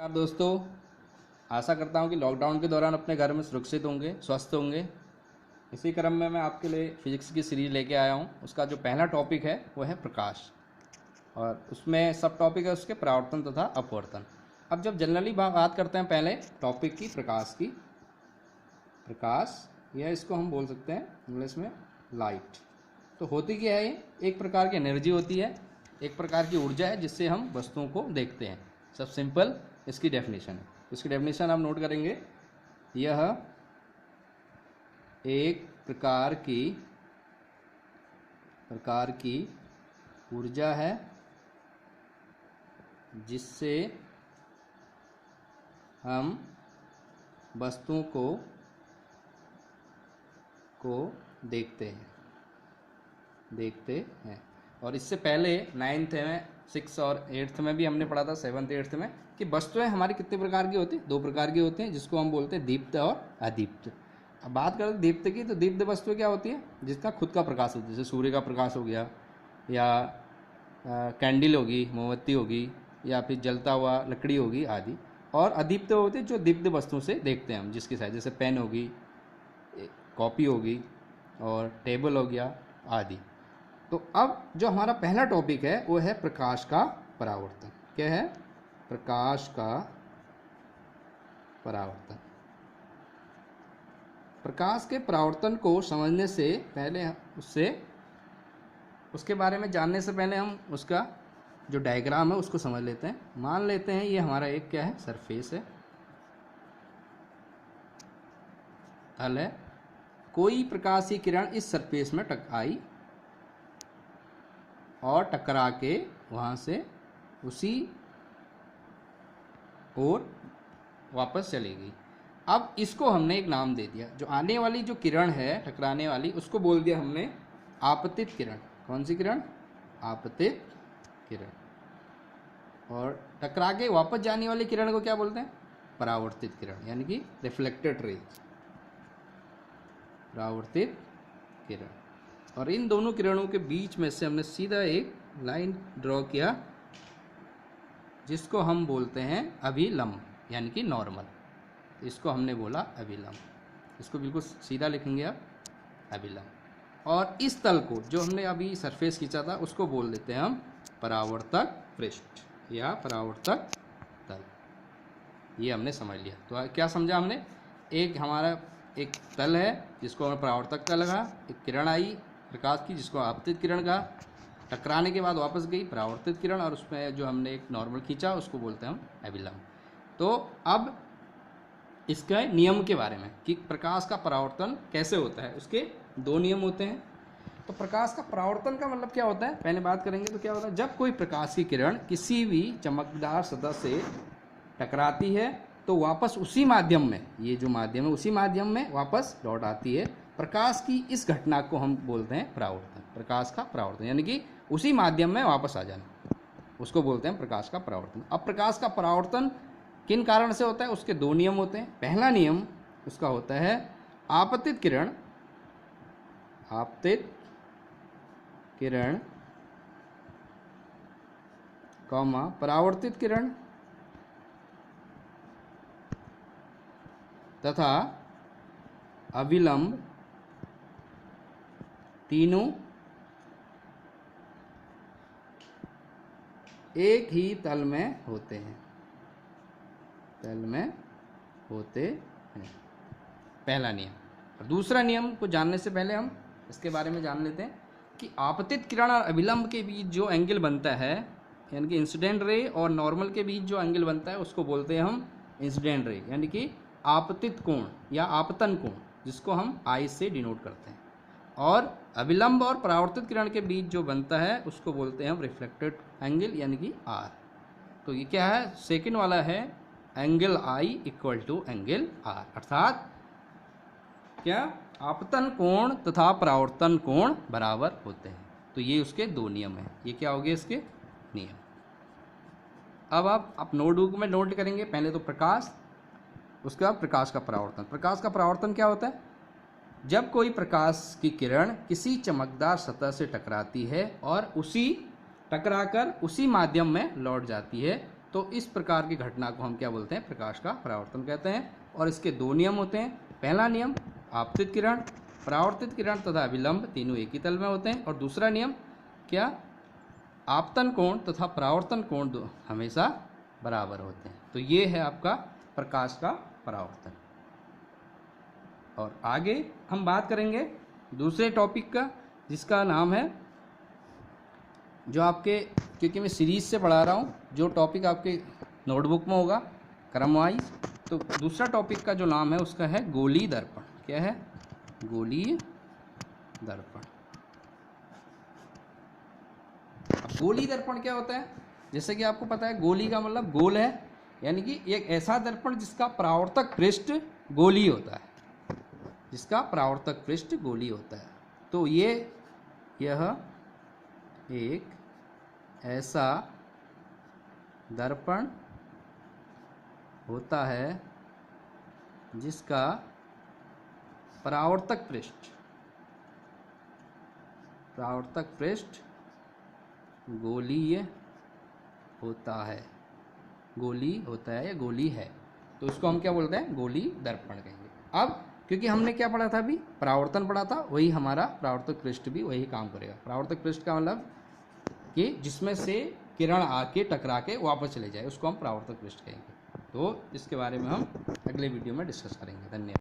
नमस्कार दोस्तों। आशा करता हूँ कि लॉकडाउन के दौरान अपने घर में सुरक्षित होंगे, स्वस्थ होंगे। इसी क्रम में मैं आपके लिए फिजिक्स की सीरीज लेके आया हूँ। उसका जो पहला टॉपिक है वो है प्रकाश, और उसमें सब टॉपिक है उसके परावर्तन तथा अपवर्तन। अब जब जनरली बात करते हैं पहले टॉपिक की, प्रकाश की। प्रकाश या इसको हम बोल सकते हैं इंग्लिश में लाइट। तो होती क्या है ये? एक प्रकार की एनर्जी होती है, एक प्रकार की ऊर्जा है जिससे हम वस्तुओं को देखते हैं। सब सिंपल इसकी डेफिनेशन है। इसकी डेफिनेशन आप नोट करेंगे। यह एक प्रकार की ऊर्जा है जिससे हम वस्तुओं को देखते हैं। और इससे पहले 9th में, 6 और 8th में भी हमने पढ़ा था, 7th 8th में, कि वस्तुएं हमारी कितने प्रकार की होती हैं? 2 प्रकार की होती हैं, जिसको हम बोलते हैं दीप्त और अदीप्त। अब बात करें दीप्त की, तो दीप्त वस्तुएं क्या होती है? जिसका खुद का प्रकाश होता है, जैसे सूर्य का प्रकाश हो गया, या कैंडल होगी, मोमबत्ती होगी, या फिर जलता हुआ लकड़ी होगी आदि। और अदीप्त होती है जो दीप्त वस्तुओं से देखते हैं हम, जिसकी साइज जैसे पेन होगी, कॉपी होगी, और टेबल हो गया आदि। तो अब जो हमारा पहला टॉपिक है वो है प्रकाश का परावर्तन। क्या है? प्रकाश का परावर्तन। प्रकाश के परावर्तन को समझने से पहले उसके बारे में जानने से पहले हम उसका जो डायग्राम है उसको समझ लेते हैं। मान लेते हैं ये हमारा एक क्या है? सरफेस है, तल है। कोई प्रकाश की किरण इस सरफेस में आई और टकरा के वहाँ से उसी ओर वापस चली गई। अब इसको हमने एक नाम दे दिया। जो आने वाली जो किरण है टकराने वाली, उसको बोल दिया हमने आपतित किरण। कौन सी किरण? आपतित किरण। और टकरा के वापस जाने वाली किरण को क्या बोलते हैं? परावर्तित किरण, यानी कि रिफ्लेक्टेड रेज, परावर्तित किरण। और इन दोनों किरणों के बीच में से हमने सीधा एक लाइन ड्रॉ किया जिसको हम बोलते हैं अभिलंब, यानी कि नॉर्मल। इसको हमने बोला अभिलंब। इसको बिल्कुल सीधा लिखेंगे आप, अभिलंब। और इस तल को जो हमने अभी सरफेस खींचा था उसको बोल देते हैं हम परावर्तक पृष्ठ या परावर्तक तल। ये हमने समझ लिया। तो क्या समझा हमने? एक हमारा एक तल है जिसको हमें परावर्तक तल कहा, एक किरण आई प्रकाश की जिसको आपतित किरण कहा, टकराने के बाद वापस गई परावर्तित किरण, और उसमें जो हमने एक नॉर्मल खींचा उसको बोलते हैं हम अभिलंब। तो अब इसके नियम के बारे में कि प्रकाश का परावर्तन कैसे होता है, उसके 2 नियम होते हैं। तो प्रकाश का परावर्तन का मतलब क्या होता है पहले बात करेंगे। तो क्या होता है? जब कोई प्रकाश की किरण किसी भी चमकदार सतह से टकराती है तो वापस उसी माध्यम में, ये जो माध्यम है उसी माध्यम में वापस लौट आती है। प्रकाश की इस घटना को हम बोलते हैं परावर्तन। प्रकाश का परावर्तन यानी कि उसी माध्यम में वापस आ जाना, उसको बोलते हैं प्रकाश का परावर्तन। अब प्रकाश का परावर्तन किन कारण से होता है? उसके 2 नियम होते हैं। पहला नियम उसका होता है आपतित किरण, आपतित किरण कॉमा परावर्तित किरण तथा अविलंब, तीनों एक ही तल में होते हैं। पहला नियम। और दूसरा नियम को जानने से पहले हम इसके बारे में जान लेते हैं कि आपतित किरण और अभिलंब के बीच जो एंगल बनता है, यानी कि इंसिडेंट रे और नॉर्मल के बीच जो एंगल बनता है उसको बोलते हैं हम इंसिडेंट रे, यानी कि आपतित कोण या आपतन कोण, जिसको हम आई से डिनोट करते हैं। और अभिलंब और परावर्तित किरण के बीच जो बनता है उसको बोलते हैं हम रिफ्लेक्टेड एंगल, यानी कि आर। तो ये क्या है? सेकंड वाला है angle I equal to angle R, अर्थात क्या? आपतन कोण तथा परावर्तन कोण बराबर होते हैं। तो ये उसके 2 नियम हैं। ये क्या हो गए इसके नियम। अब आप नोटबुक में नोट करेंगे। पहले तो प्रकाश, उसके बाद प्रकाश का परावर्तन। प्रकाश का परावर्तन क्या होता है? जब कोई प्रकाश की किरण किसी चमकदार सतह से टकराती है और टकराकर उसी माध्यम में लौट जाती है, तो इस प्रकार की घटना को हम क्या बोलते हैं, प्रकाश का परावर्तन कहते हैं। और इसके दो नियम होते हैं। पहला नियम आपतित किरण, परावर्तित किरण तथा अभिलंब तीनों एक ही तल में होते हैं। और दूसरा नियम क्या, आपतन कोण तथा परावर्तन कोण हमेशा बराबर होते हैं। तो ये है आपका प्रकाश का परावर्तन। और आगे हम बात करेंगे दूसरे टॉपिक का, जिसका नाम है, जो आपके, क्योंकि मैं सीरीज से पढ़ा रहा हूँ, जो टॉपिक आपके नोटबुक में होगा क्रम वाइज, तो दूसरा टॉपिक का जो नाम है उसका है गोलीय दर्पण। क्या है, गोलीय दर्पण। अब गोलीय दर्पण क्या होता है, जैसे कि आपको पता है गोली का मतलब गोल है, यानी कि एक ऐसा दर्पण जिसका परावर्तक पृष्ठ गोलीय होता है, जिसका परावर्तक पृष्ठ गोलीय होता है। तो यह एक ऐसा दर्पण होता है जिसका परावर्तक पृष्ठ गोलीय होता है, गोली होता है या गोली है, तो इसको हम क्या बोलते हैं, गोलीय दर्पण कहेंगे। अब क्योंकि हमने क्या पढ़ा था, अभी परावर्तन पढ़ा था, वही हमारा परावर्तक पृष्ठ भी वही काम करेगा। परावर्तक पृष्ठ का मतलब कि जिसमें से किरण आके टकरा के वापस चले जाए, उसको हम परावर्तक पृष्ठ कहेंगे। तो इसके बारे में हम अगले वीडियो में डिस्कस करेंगे। धन्यवाद।